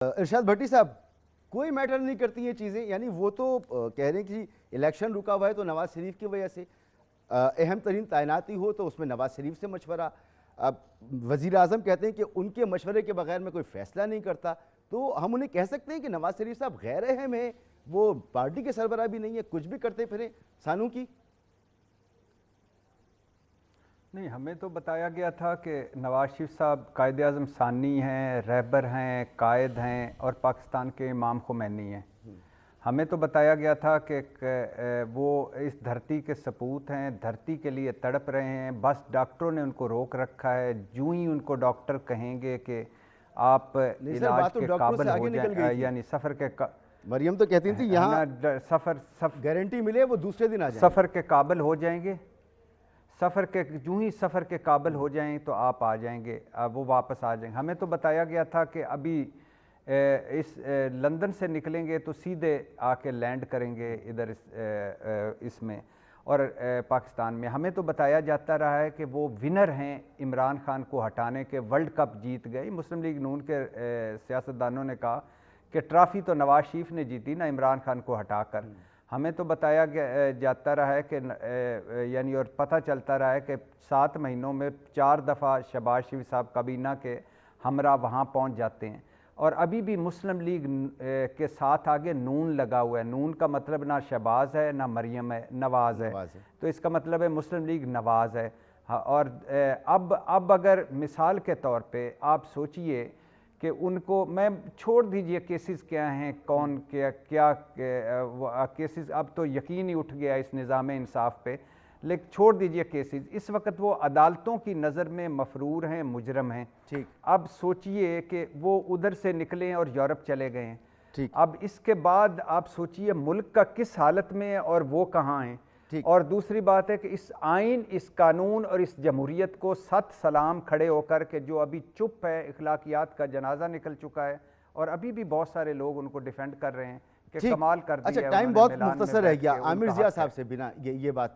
ارشاد بھٹی صاحب، کوئی میٹر نہیں کرتی یہ چیزیں، یعنی وہ تو کہہ رہے ہیں کہ الیکشن رکا ہوا ہے تو نواز شریف کی وجہ سے، اہم ترین تعیناتی ہو تو اس میں نواز شریف سے مشورہ، اب وزیر اعظم کہتے ہیں کہ ان کے مشورے کے بغیر میں کوئی فیصلہ نہیں کرتا، تو ہم انہیں کہہ سکتے ہیں کہ نواز شریف صاحب غیر اہم ہیں، وہ پارٹی کے سربراہ بھی نہیں ہے، کچھ بھی کرتے پھریں سانو کی؟ نہیں، ہمیں تو بتایا گیا تھا کہ نواز شریف صاحب قائد اعظم ثانی ہیں، رہبر ہیں، قائد ہیں اور پاکستان کے امام خمینی ہیں۔ ہمیں تو بتایا گیا تھا کہ وہ اس دھرتی کے سپوت ہیں، دھرتی کے لیے تڑپ رہے ہیں، بس ڈاکٹروں نے ان کو روک رکھا ہے، جو ہی ان کو ڈاکٹر کہیں گے کہ آپ علاج کے قابل ہو جائیں، یعنی سفر کے مریم تو کہتی تھی یہاں گارنٹی ملے وہ دوسرے دن آ جائیں، سفر کے قابل ہو جائیں گے، جو ہی سفر کے قابل ہو جائیں تو آپ آ جائیں گے، وہ واپس آ جائیں گے۔ ہمیں تو بتایا گیا تھا کہ ابھی اس لندن سے نکلیں گے تو سیدھے آ کے لینڈ کریں گے ادھر اس میں اور پاکستان میں۔ ہمیں تو بتایا جاتا رہا ہے کہ وہ ونر ہیں عمران خان کو ہٹانے کے، ورلڈ کپ جیت گئے۔ مسلم لیگ نون کے سیاستدانوں نے کہا کہ ٹرافی تو نواز شریف نے جیتی نا عمران خان کو ہٹا کر۔ ہمیں تو بتایا جاتا رہا ہے کہ یعنی اور پتہ چلتا رہا ہے کہ 7 مہینوں میں 4 دفعہ شہباز شریف صاحب کابینہ کے ہمراہ وہاں پہنچ جاتے ہیں، اور ابھی بھی مسلم لیگ کے ساتھ آگے نون لگا ہوا ہے۔ نون کا مطلب نہ شہباز ہے نہ مریم ہے، نواز ہے، تو اس کا مطلب ہے مسلم لیگ نواز ہے۔ اور اب اگر مثال کے طور پہ آپ سوچئے کہ ان کو، میں چھوڑ دیجئے کیسز کیا ہیں، کون کیا کیسز، اب تو یقین ہی اٹھ گیا اس نظام انصاف پہ، لیکن چھوڑ دیجئے کیسز، اس وقت وہ عدالتوں کی نظر میں مفرور ہیں، مجرم ہیں۔ اب سوچئے کہ وہ ادھر سے نکلیں اور یورپ چلے گئے ہیں، اب اس کے بعد آپ سوچئے ملک کا کس حالت میں ہے اور وہ کہاں ہیں۔ اور دوسری بات ہے کہ اس آئین، اس قانون اور اس جمہوریت کو 7 سلام کھڑے ہو کر کے جو ابھی چپ ہے، اخلاقیات کا جنازہ نکل چکا ہے، اور ابھی بھی بہت سارے لوگ ان کو ڈیفینڈ کر رہے ہیں کہ کمال کر دیا ہے۔ اچھا، ٹائم بہت مختصر رہ گیا، عامر ضیاء صاحب سے بنا یہ بات